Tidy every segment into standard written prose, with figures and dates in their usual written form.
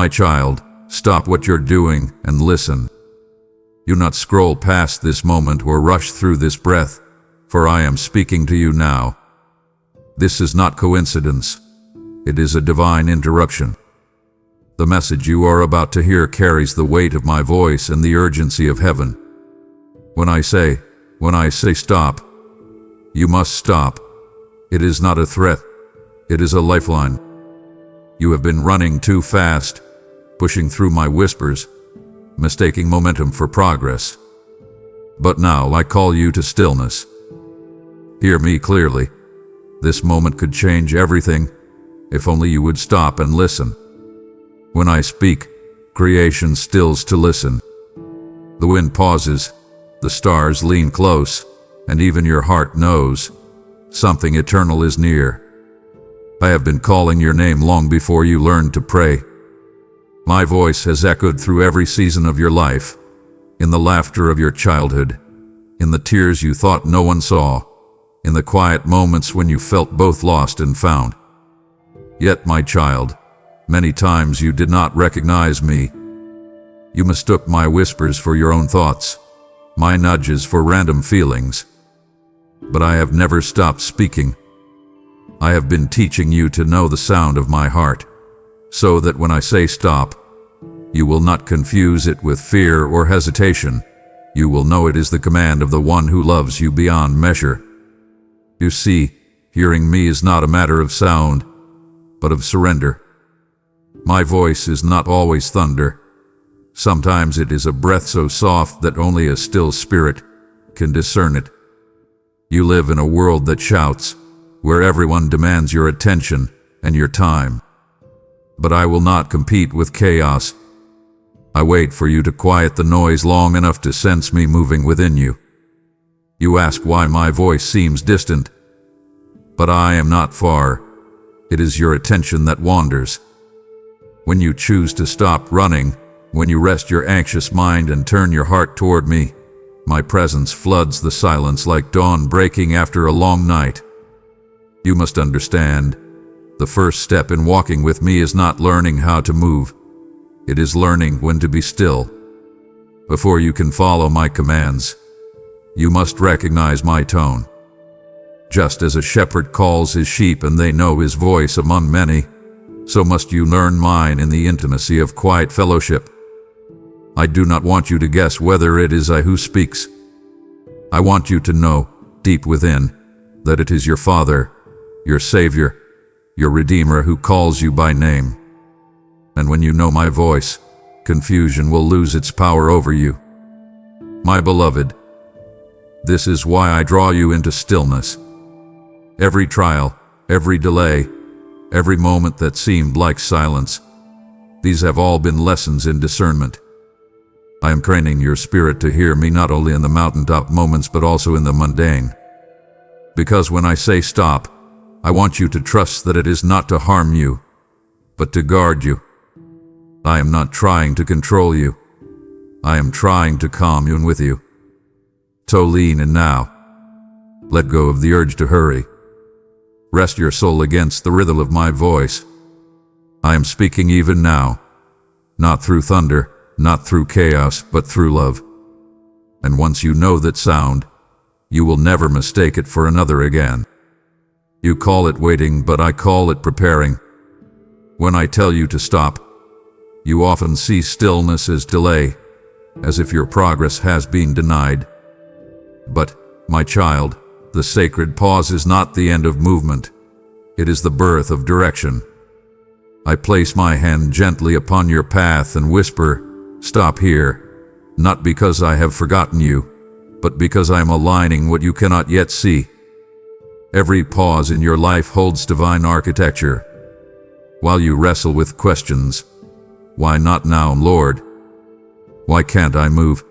My child, stop what you're doing and listen. Do not scroll past this moment or rush through this breath, for I am speaking to you now. This is not coincidence. It is a divine interruption. The message you are about to hear carries the weight of my voice and the urgency of heaven. When I say stop, you must stop. It is not a threat. It is a lifeline. You have been running too fast, pushing through my whispers, mistaking momentum for progress. But now I call you to stillness. Hear me clearly. This moment could change everything, if only you would stop and listen. When I speak, creation stills to listen. The wind pauses, the stars lean close, and even your heart knows something eternal is near. I have been calling your name long before you learned to pray. My voice has echoed through every season of your life, in the laughter of your childhood, in the tears you thought no one saw, in the quiet moments when you felt both lost and found. Yet, my child, many times you did not recognize me. You mistook my whispers for your own thoughts, my nudges for random feelings. But I have never stopped speaking. I have been teaching you to know the sound of my heart, so that when I say stop, you will not confuse it with fear or hesitation. You will know it is the command of the one who loves you beyond measure. You see, hearing me is not a matter of sound, but of surrender. My voice is not always thunder. Sometimes it is a breath so soft that only a still spirit can discern it. You live in a world that shouts, where everyone demands your attention and your time. But I will not compete with chaos. I wait for you to quiet the noise long enough to sense me moving within you. You ask why my voice seems distant, but I am not far. It is your attention that wanders. When you choose to stop running, when you rest your anxious mind and turn your heart toward me, my presence floods the silence like dawn breaking after a long night. You must understand, the first step in walking with me is not learning how to move. It is learning when to be still. Before you can follow my commands, you must recognize my tone. Just as a shepherd calls his sheep and they know his voice among many, so must you learn mine in the intimacy of quiet fellowship. I do not want you to guess whether it is I who speaks. I want you to know, deep within, that it is your Father, your Savior, your Redeemer who calls you by name. And when you know my voice, confusion will lose its power over you. My beloved, this is why I draw you into stillness. Every trial, every delay, every moment that seemed like silence, these have all been lessons in discernment. I am training your spirit to hear me not only in the mountaintop moments but also in the mundane. Because when I say stop, I want you to trust that it is not to harm you, but to guard you. I am not trying to control you. I am trying to commune with you. So lean in now. Let go of the urge to hurry. Rest your soul against the rhythm of my voice. I am speaking even now, not through thunder, not through chaos, but through love. And once you know that sound, you will never mistake it for another again. You call it waiting, but I call it preparing. When I tell you to stop, you often see stillness as delay, as if your progress has been denied. But, my child, the sacred pause is not the end of movement. It is the birth of direction. I place my hand gently upon your path and whisper, "Stop here," not because I have forgotten you, but because I am aligning what you cannot yet see. Every pause in your life holds divine architecture. While you wrestle with questions, "Why not now, Lord? Why can't I move?"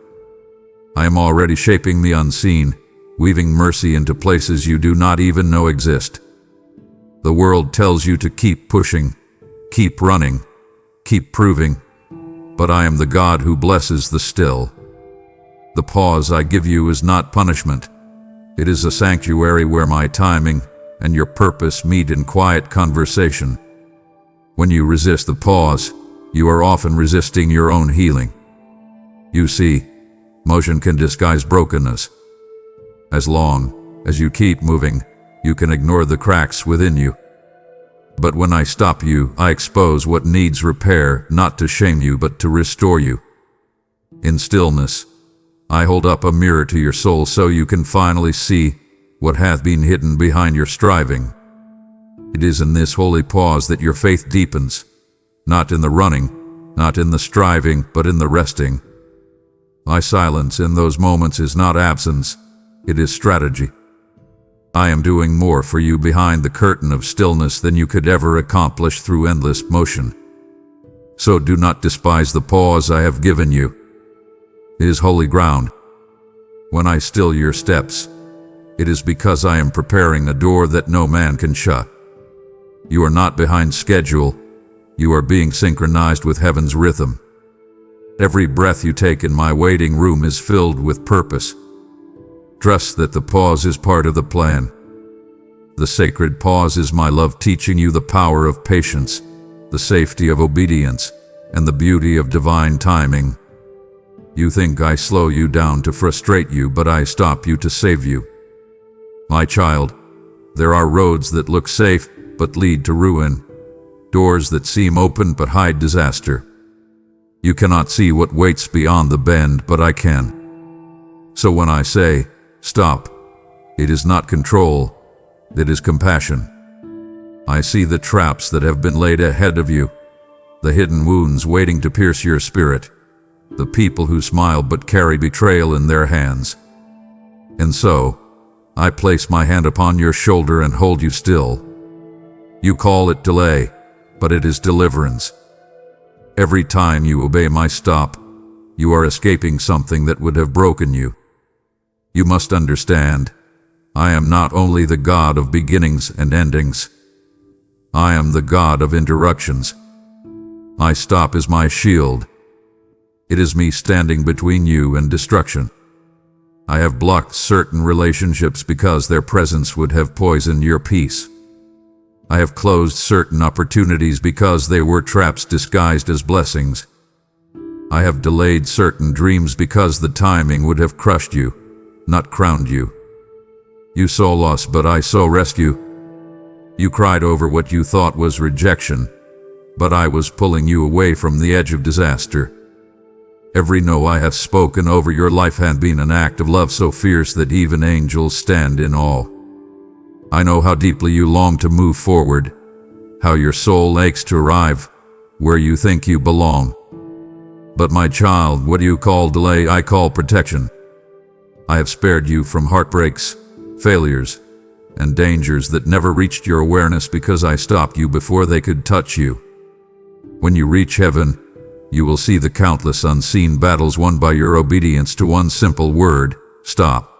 I am already shaping the unseen, weaving mercy into places you do not even know exist. The world tells you to keep pushing, keep running, keep proving, but I am the God who blesses the still. The pause I give you is not punishment. It is a sanctuary where my timing and your purpose meet in quiet conversation. When you resist the pause, you are often resisting your own healing. You see, motion can disguise brokenness. As long as you keep moving, you can ignore the cracks within you. But when I stop you, I expose what needs repair, not to shame you, but to restore you. In stillness, I hold up a mirror to your soul so you can finally see what hath been hidden behind your striving. It is in this holy pause that your faith deepens, not in the running, not in the striving, but in the resting. My silence in those moments is not absence, it is strategy. I am doing more for you behind the curtain of stillness than you could ever accomplish through endless motion. So do not despise the pause I have given you. It is holy ground. When I still your steps, it is because I am preparing a door that no man can shut. You are not behind schedule, you are being synchronized with heaven's rhythm. Every breath you take in my waiting room is filled with purpose. Trust that the pause is part of the plan. The sacred pause is my love teaching you the power of patience, the safety of obedience, and the beauty of divine timing. You think I slow you down to frustrate you, but I stop you to save you. My child, there are roads that look safe but lead to ruin, doors that seem open but hide disaster. You cannot see what waits beyond the bend, but I can. So when I say, stop, it is not control, it is compassion. I see the traps that have been laid ahead of you, the hidden wounds waiting to pierce your spirit, the people who smile but carry betrayal in their hands. And so, I place my hand upon your shoulder and hold you still. You call it delay, but it is deliverance. Every time you obey my stop, you are escaping something that would have broken you. You must understand, I am not only the God of beginnings and endings. I am the God of interruptions. My stop is my shield. It is me standing between you and destruction. I have blocked certain relationships because their presence would have poisoned your peace. I have closed certain opportunities because they were traps disguised as blessings. I have delayed certain dreams because the timing would have crushed you, not crowned you. You saw loss, but I saw rescue. You cried over what you thought was rejection, but I was pulling you away from the edge of disaster. Every no I have spoken over your life had been an act of love so fierce that even angels stand in awe. I know how deeply you long to move forward, how your soul aches to arrive where you think you belong. But my child, what you call delay, I call protection. I have spared you from heartbreaks, failures, and dangers that never reached your awareness because I stopped you before they could touch you. When you reach heaven, you will see the countless unseen battles won by your obedience to one simple word, stop.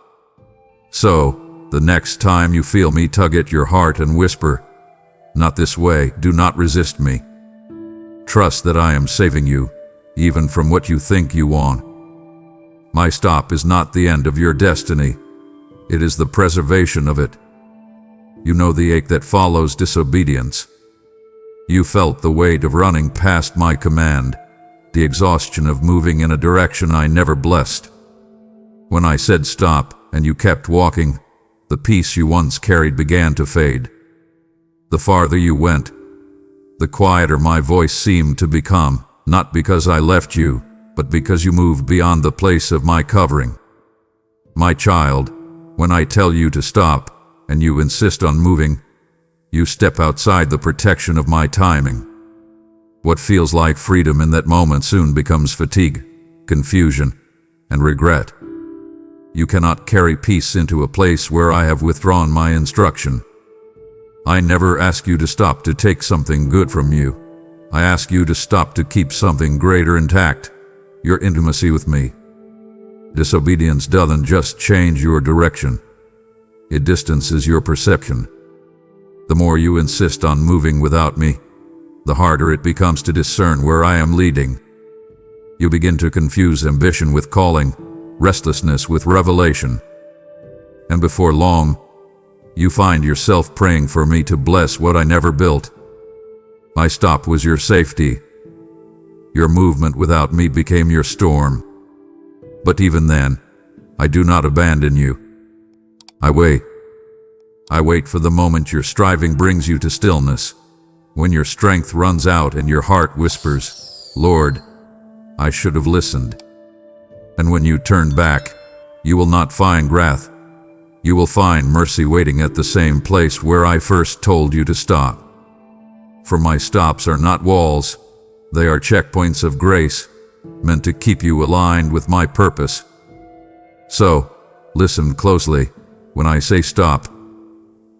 So, the next time you feel me tug at your heart and whisper, not this way, do not resist me. Trust that I am saving you, even from what you think you want. My stop is not the end of your destiny. It is the preservation of it. You know the ache that follows disobedience. You felt the weight of running past my command, the exhaustion of moving in a direction I never blessed. When I said stop, and you kept walking, the peace you once carried began to fade. The farther you went, the quieter my voice seemed to become, not because I left you, but because you moved beyond the place of my covering. My child, when I tell you to stop, and you insist on moving, you step outside the protection of my timing. What feels like freedom in that moment soon becomes fatigue, confusion, and regret. You cannot carry peace into a place where I have withdrawn my instruction. I never ask you to stop to take something good from you. I ask you to stop to keep something greater intact, your intimacy with me. Disobedience doesn't just change your direction. It distances your perception. The more you insist on moving without me, the harder it becomes to discern where I am leading. You begin to confuse ambition with calling, restlessness with revelation. And before long, you find yourself praying for me to bless what I never built. My stop was your safety. Your movement without me became your storm. But even then, I do not abandon you. I wait. I wait for the moment your striving brings you to stillness, when your strength runs out and your heart whispers, "Lord, I should have listened." And when you turn back, you will not find wrath. You will find mercy waiting at the same place where I first told you to stop. For my stops are not walls, they are checkpoints of grace, meant to keep you aligned with my purpose. So, listen closely when I say stop.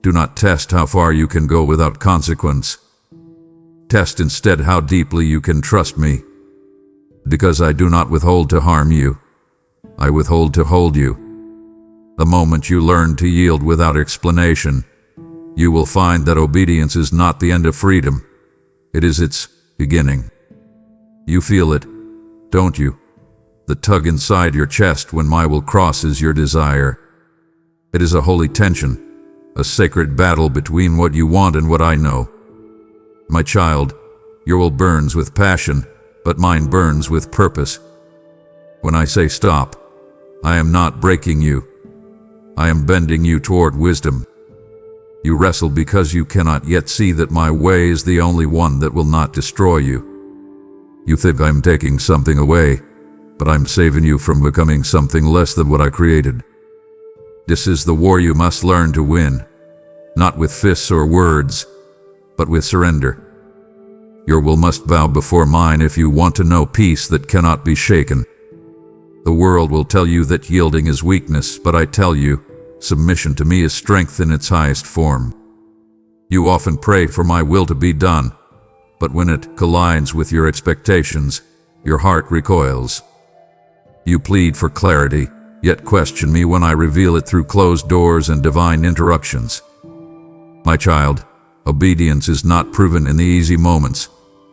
Do not test how far you can go without consequence. Test instead how deeply you can trust me. Because I do not withhold to harm you, I withhold to hold you. The moment you learn to yield without explanation, you will find that obedience is not the end of freedom. It is its beginning. You feel it, don't you? The tug inside your chest when my will crosses your desire. It is a holy tension, a sacred battle between what you want and what I know. My child, your will burns with passion, but mine burns with purpose. When I say stop, I am not breaking you. I am bending you toward wisdom. You wrestle because you cannot yet see that my way is the only one that will not destroy you. You think I'm taking something away, but I'm saving you from becoming something less than what I created. This is the war you must learn to win, not with fists or words, but with surrender. Your will must bow before mine if you want to know peace that cannot be shaken. The world will tell you that yielding is weakness, but I tell you, submission to me is strength in its highest form. You often pray for my will to be done, but when it collides with your expectations, your heart recoils. You plead for clarity, yet question me when I reveal it through closed doors and divine interruptions. My child, obedience is not proven in the easy moments.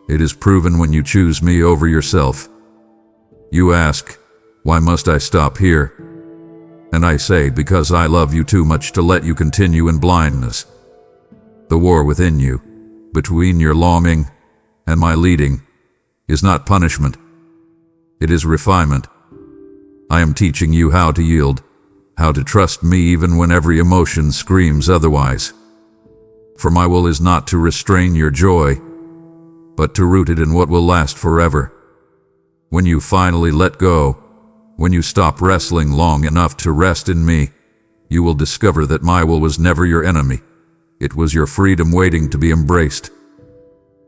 It is proven when you choose me over yourself. You ask, why must I stop here? And I say, because I love you too much to let you continue in blindness. The war within you, between your longing and my leading, is not punishment. It is refinement. I am teaching you how to yield, how to trust me even when every emotion screams otherwise. For my will is not to restrain your joy, but to root it in what will last forever. When you finally let go, when you stop wrestling long enough to rest in me, you will discover that my will was never your enemy. It was your freedom waiting to be embraced.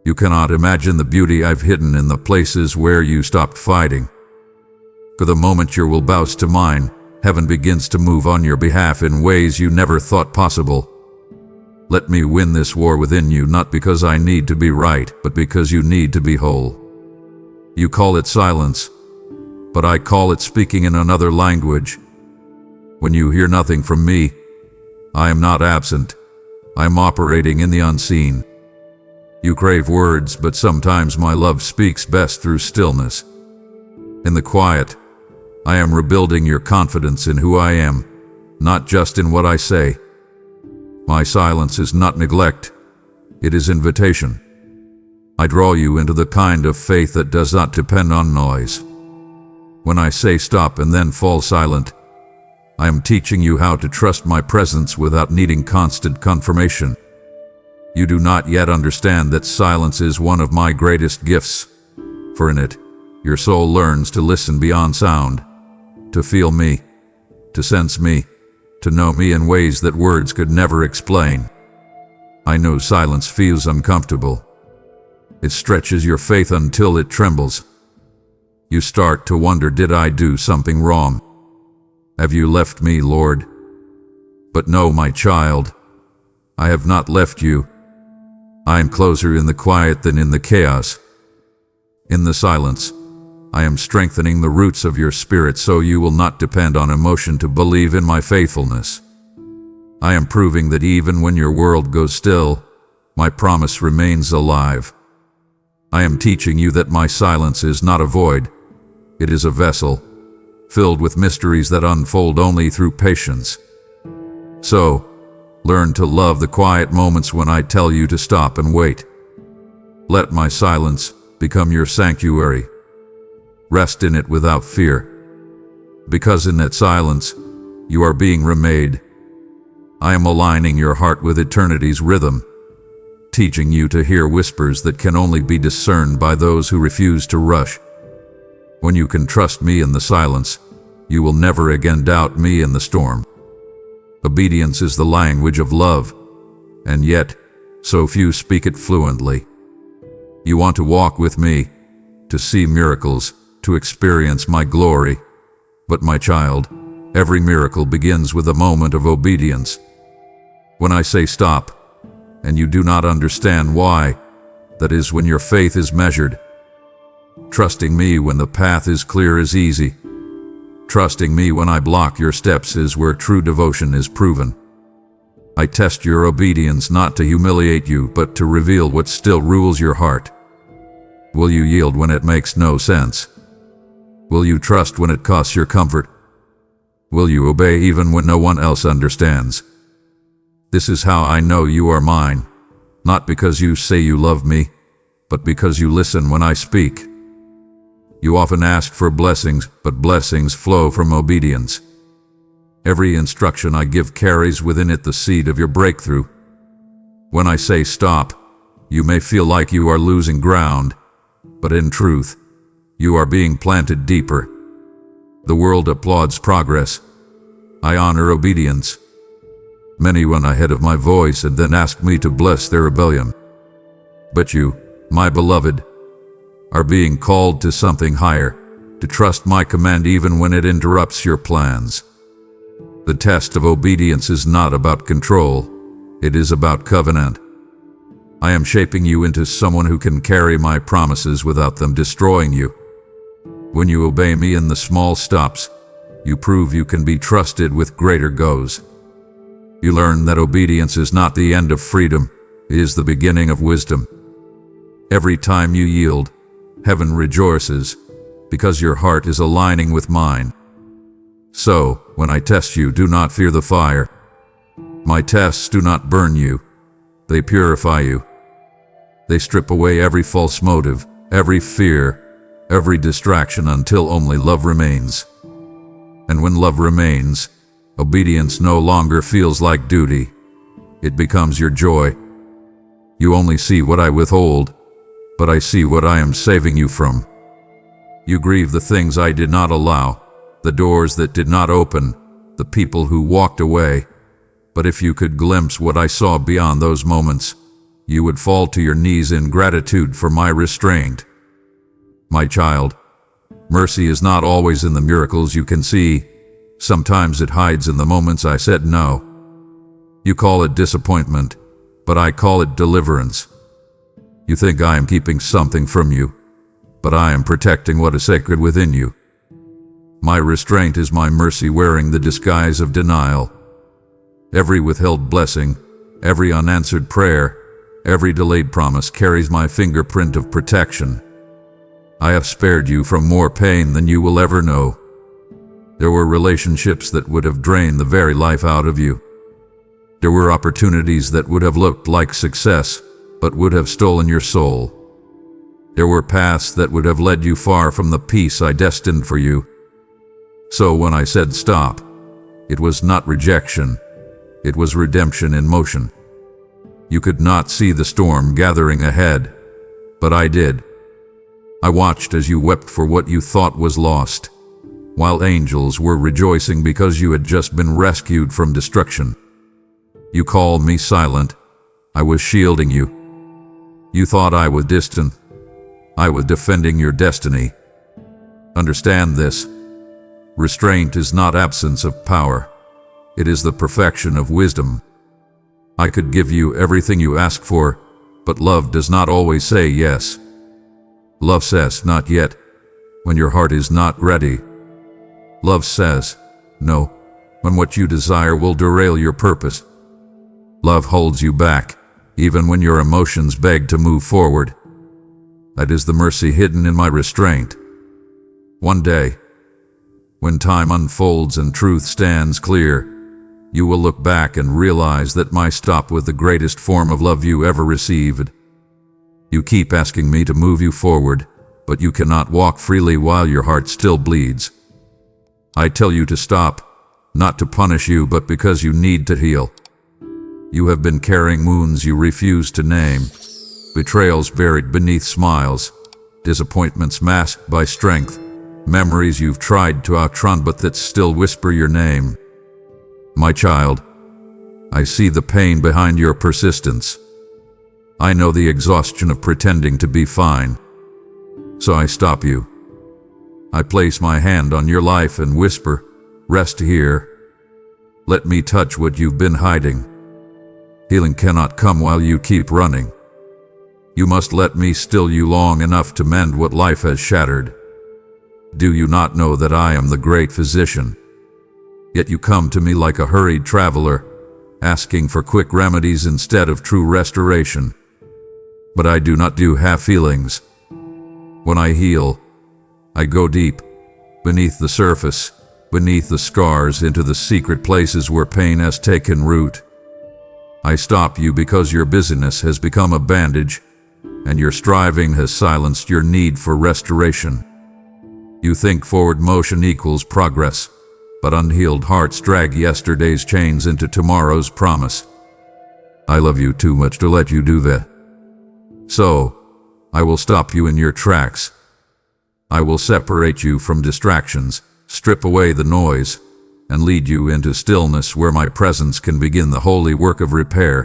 You cannot imagine the beauty I've hidden in the places where you stopped fighting. For the moment your will bows to mine, heaven begins to move on your behalf in ways you never thought possible. Let me win this war within you, not because I need to be right, but because you need to be whole. You call it silence, but I call it speaking in another language. When you hear nothing from me, I am not absent. I am operating in the unseen. You crave words, but sometimes my love speaks best through stillness. In the quiet, I am rebuilding your confidence in who I am, not just in what I say. My silence is not neglect, it is invitation. I draw you into the kind of faith that does not depend on noise. When I say stop and then fall silent, I am teaching you how to trust my presence without needing constant confirmation. You do not yet understand that silence is one of my greatest gifts, for in it, your soul learns to listen beyond sound, to feel me, to sense me, to know me in ways that words could never explain. I know silence feels uncomfortable. It stretches your faith until it trembles. You start to wonder, did I do something wrong? Have you left me, Lord? But no, my child, I have not left you. I am closer in the quiet than in the chaos. In the silence, I am strengthening the roots of your spirit so you will not depend on emotion to believe in my faithfulness. I am proving that even when your world goes still, my promise remains alive. I am teaching you that my silence is not a void. It is a vessel, filled with mysteries that unfold only through patience. So, learn to love the quiet moments when I tell you to stop and wait. Let my silence become your sanctuary. Rest in it without fear, because in that silence, you are being remade. I am aligning your heart with eternity's rhythm, teaching you to hear whispers that can only be discerned by those who refuse to rush. When you can trust me in the silence, you will never again doubt me in the storm. Obedience is the language of love, and yet, so few speak it fluently. You want to walk with me, to see miracles, to experience my glory. But my child, every miracle begins with a moment of obedience. When I say stop, and you do not understand why, that is when your faith is measured. Trusting me when the path is clear is easy. Trusting me when I block your steps is where true devotion is proven. I test your obedience not to humiliate you, but to reveal what still rules your heart. Will you yield when it makes no sense? Will you trust when it costs your comfort? Will you obey even when no one else understands? This is how I know you are mine, not because you say you love me, but because you listen when I speak. You often ask for blessings, but blessings flow from obedience. Every instruction I give carries within it the seed of your breakthrough. When I say stop, you may feel like you are losing ground, but in truth, you are being planted deeper. The world applauds progress. I honor obedience. Many run ahead of my voice and then ask me to bless their rebellion. But you, my beloved, are being called to something higher, to trust my command even when it interrupts your plans. The test of obedience is not about control, it is about covenant. I am shaping you into someone who can carry my promises without them destroying you. When you obey me in the small stops, you prove you can be trusted with greater goals. You learn that obedience is not the end of freedom, it is the beginning of wisdom. Every time you yield, heaven rejoices, because your heart is aligning with mine. So, when I test you, do not fear the fire. My tests do not burn you, they purify you. They strip away every false motive, every fear, every distraction until only love remains. And when love remains, obedience no longer feels like duty. It becomes your joy. You only see what I withhold, but I see what I am saving you from. You grieve the things I did not allow, the doors that did not open, the people who walked away. But if you could glimpse what I saw beyond those moments, you would fall to your knees in gratitude for my restraint. My child, mercy is not always in the miracles you can see. Sometimes it hides in the moments I said no. You call it disappointment, but I call it deliverance. You think I am keeping something from you, but I am protecting what is sacred within you. My restraint is my mercy wearing the disguise of denial. Every withheld blessing, every unanswered prayer, every delayed promise carries my fingerprint of protection. I have spared you from more pain than you will ever know. There were relationships that would have drained the very life out of you. There were opportunities that would have looked like success, but would have stolen your soul. There were paths that would have led you far from the peace I destined for you. So when I said stop, it was not rejection, it was redemption in motion. You could not see the storm gathering ahead, but I did. I watched as you wept for what you thought was lost, while angels were rejoicing because you had just been rescued from destruction. You called me silent. I was shielding you. You thought I was distant. I was defending your destiny. Understand this. Restraint is not absence of power. It is the perfection of wisdom. I could give you everything you ask for, but love does not always say yes. Love says not yet, when your heart is not ready. Love says no, when what you desire will derail your purpose. Love holds you back, even when your emotions beg to move forward. That is the mercy hidden in my restraint. One day, when time unfolds and truth stands clear, you will look back and realize that my stop was the greatest form of love you ever received. You keep asking me to move you forward, but you cannot walk freely while your heart still bleeds. I tell you to stop, not to punish you, but because you need to heal. You have been carrying wounds you refuse to name, betrayals buried beneath smiles, disappointments masked by strength, memories you've tried to outrun but that still whisper your name. My child, I see the pain behind your persistence. I know the exhaustion of pretending to be fine. So I stop you. I place my hand on your life and whisper, rest here. Let me touch what you've been hiding. Healing cannot come while you keep running. You must let me still you long enough to mend what life has shattered. Do you not know that I am the great physician? Yet you come to me like a hurried traveler, asking for quick remedies instead of true restoration. But I do not do half feelings. When I heal, I go deep, beneath the surface, beneath the scars, into the secret places where pain has taken root. I stop you because your busyness has become a bandage, and your striving has silenced your need for restoration. You think forward motion equals progress, but unhealed hearts drag yesterday's chains into tomorrow's promise. I love you too much to let you do that. So, I will stop you in your tracks. I will separate you from distractions, strip away the noise, and lead you into stillness where my presence can begin the holy work of repair.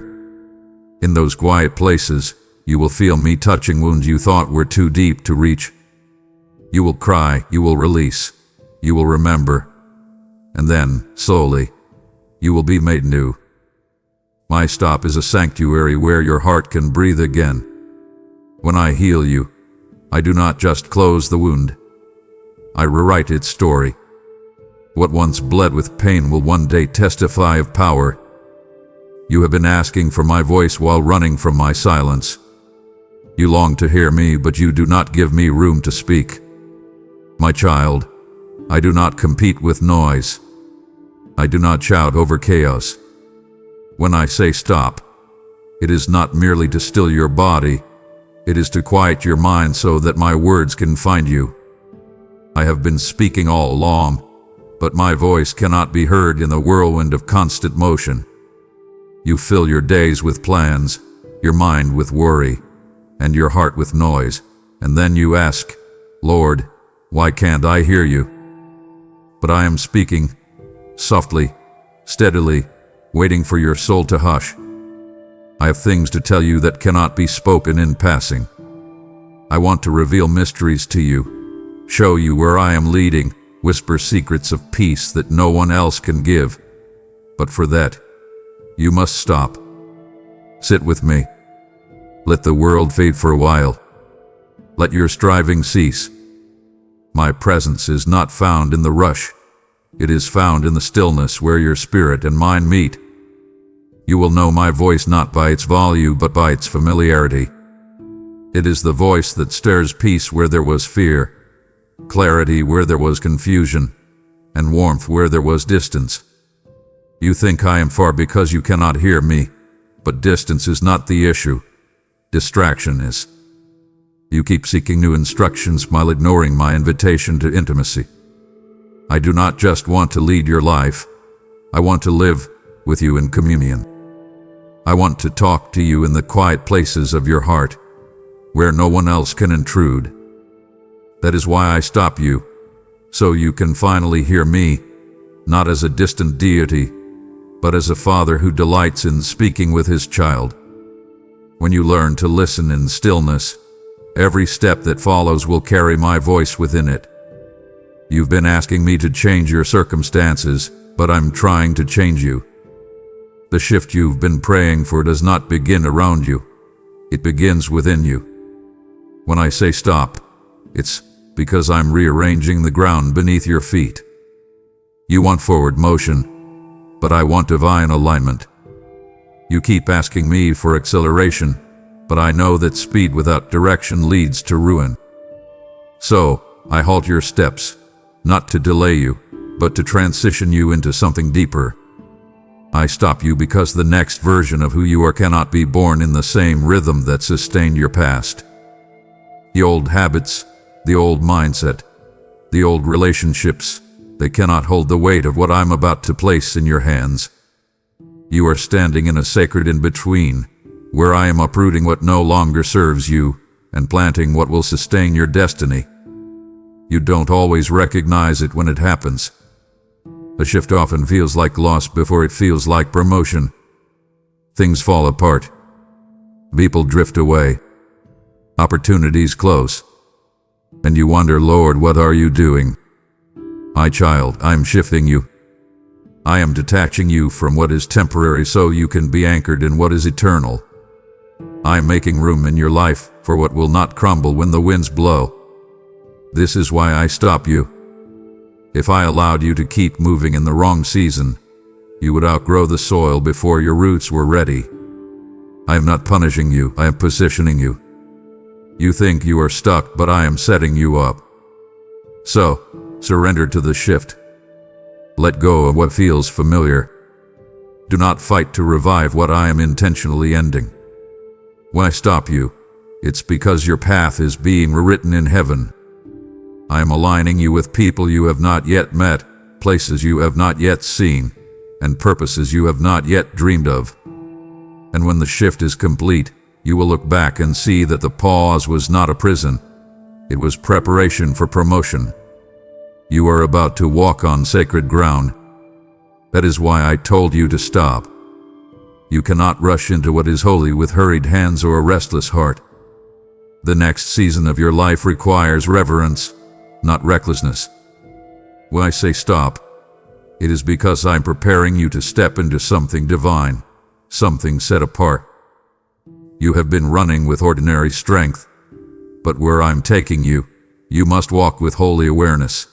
In those quiet places, you will feel me touching wounds you thought were too deep to reach. You will cry, you will release, you will remember, and then, slowly, you will be made new. My stop is a sanctuary where your heart can breathe again. When I heal you, I do not just close the wound. I rewrite its story. What once bled with pain will one day testify of power. You have been asking for my voice while running from my silence. You long to hear me, but you do not give me room to speak. My child, I do not compete with noise. I do not shout over chaos. When I say stop, it is not merely to still your body. It is to quiet your mind so that my words can find you. I have been speaking all along, but my voice cannot be heard in the whirlwind of constant motion. You fill your days with plans, your mind with worry, and your heart with noise, and then you ask, Lord, why can't I hear you? But I am speaking, softly, steadily, waiting for your soul to hush. I have things to tell you that cannot be spoken in passing. I want to reveal mysteries to you, show you where I am leading, whisper secrets of peace that no one else can give. But for that, you must stop. Sit with me. Let the world fade for a while. Let your striving cease. My presence is not found in the rush. It is found in the stillness where your spirit and mind meet. You will know my voice not by its volume but by its familiarity. It is the voice that stirs peace where there was fear, clarity where there was confusion, and warmth where there was distance. You think I am far because you cannot hear me, but distance is not the issue. Distraction is. You keep seeking new instructions while ignoring my invitation to intimacy. I do not just want to lead your life. I want to live with you in communion. I want to talk to you in the quiet places of your heart, where no one else can intrude. That is why I stop you, so you can finally hear me, not as a distant deity, but as a father who delights in speaking with his child. When you learn to listen in stillness, every step that follows will carry my voice within it. You've been asking me to change your circumstances, but I'm trying to change you. The shift you've been praying for does not begin around you. It begins within you. When I say stop, it's because I'm rearranging the ground beneath your feet. You want forward motion, but I want divine alignment. You keep asking me for acceleration, but I know that speed without direction leads to ruin. So, I halt your steps, not to delay you, but to transition you into something deeper. I stop you because the next version of who you are cannot be born in the same rhythm that sustained your past. The old habits, the old mindset, the old relationships, they cannot hold the weight of what I'm about to place in your hands. You are standing in a sacred in-between, where I am uprooting what no longer serves you and planting what will sustain your destiny. You don't always recognize it when it happens. A shift often feels like loss before it feels like promotion. Things fall apart. People drift away. Opportunities close. And you wonder, Lord, what are you doing? My child, I'm shifting you. I am detaching you from what is temporary so you can be anchored in what is eternal. I am making room in your life for what will not crumble when the winds blow. This is why I stop you. If I allowed you to keep moving in the wrong season, you would outgrow the soil before your roots were ready. I am not punishing you, I am positioning you. You think you are stuck, but I am setting you up. So, surrender to the shift. Let go of what feels familiar. Do not fight to revive what I am intentionally ending. When I stop you, it's because your path is being rewritten in heaven. I am aligning you with people you have not yet met, places you have not yet seen, and purposes you have not yet dreamed of. And when the shift is complete, you will look back and see that the pause was not a prison. It was preparation for promotion. You are about to walk on sacred ground. That is why I told you to stop. You cannot rush into what is holy with hurried hands or a restless heart. The next season of your life requires reverence, not recklessness. When I say stop, it is because I'm preparing you to step into something divine, something set apart. You have been running with ordinary strength, but where I'm taking you, you must walk with holy awareness.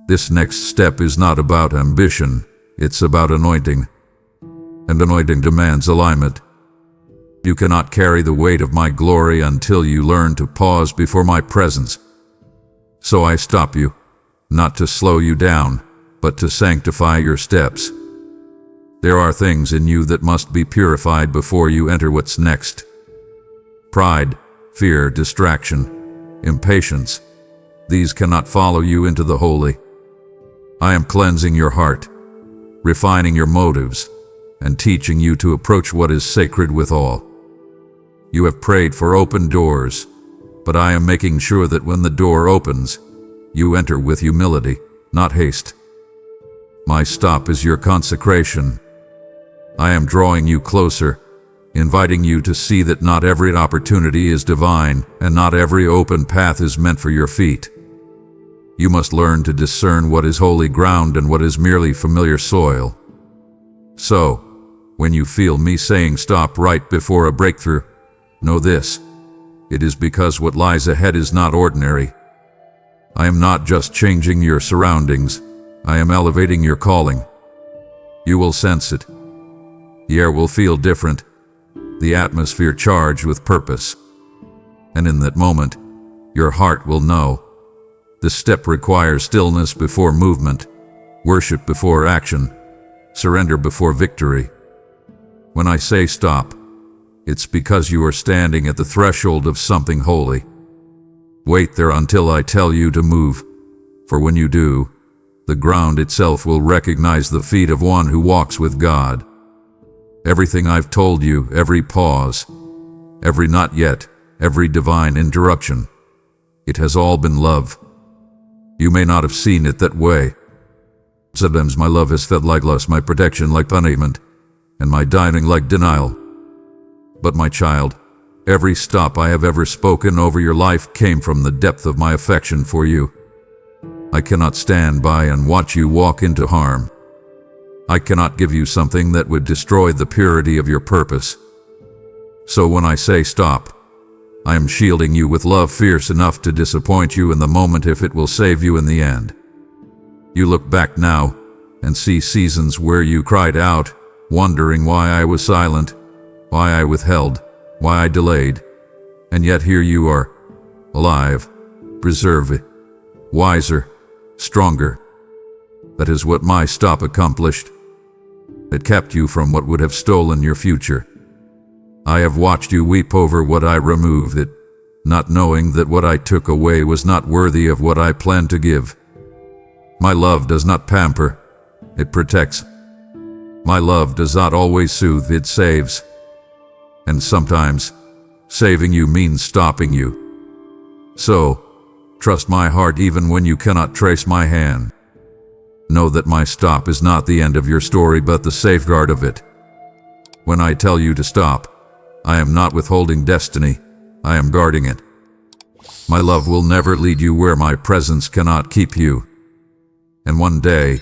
This next step is not about ambition, it's about anointing. And anointing demands alignment. You cannot carry the weight of my glory until you learn to pause before my presence. So I stop you, not to slow you down, but to sanctify your steps. There are things in you that must be purified before you enter what's next. Pride, fear, distraction, impatience, these cannot follow you into the holy. I am cleansing your heart, refining your motives, and teaching you to approach what is sacred with awe. You have prayed for open doors, but I am making sure that when the door opens, you enter with humility, not haste. My stop is your consecration. I am drawing you closer, inviting you to see that not every opportunity is divine, and not every open path is meant for your feet. You must learn to discern what is holy ground and what is merely familiar soil. So, when you feel me saying stop right before a breakthrough, know this: it is because what lies ahead is not ordinary. I am not just changing your surroundings, I am elevating your calling. You will sense it. The air will feel different, the atmosphere charged with purpose. And in that moment, your heart will know. The step requires stillness before movement, worship before action, surrender before victory. When I say stop, it's because you are standing at the threshold of something holy. Wait there until I tell you to move, for when you do, the ground itself will recognize the feet of one who walks with God. Everything I've told you, every pause, every not yet, every divine interruption, it has all been love. You may not have seen it that way. Sometimes my love has felt like loss, my protection like punishment, and my dying like denial. But my child, every stop I have ever spoken over your life came from the depth of my affection for you. I cannot stand by and watch you walk into harm. I cannot give you something that would destroy the purity of your purpose. So when I say stop, I am shielding you with love fierce enough to disappoint you in the moment if it will save you in the end. You look back now and see seasons where you cried out, wondering why I was silent, why I withheld, why I delayed. And yet here you are, alive, preserved, wiser, stronger. That is what my stop accomplished. It kept you from what would have stolen your future. I have watched you weep over what I removed it, not knowing that what I took away was not worthy of what I planned to give. My love does not pamper, it protects. My love does not always soothe, it saves. And sometimes, saving you means stopping you. So, trust my heart even when you cannot trace my hand. Know that my stop is not the end of your story but the safeguard of it. When I tell you to stop, I am not withholding destiny, I am guarding it. My love will never lead you where my presence cannot keep you. And one day,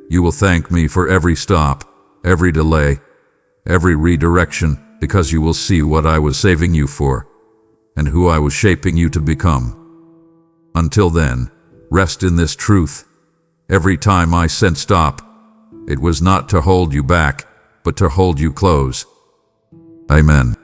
you will thank me for every stop, every delay, every redirection, because you will see what I was saving you for, and who I was shaping you to become. Until then, rest in this truth. Every time I said stop, it was not to hold you back, but to hold you close. Amen.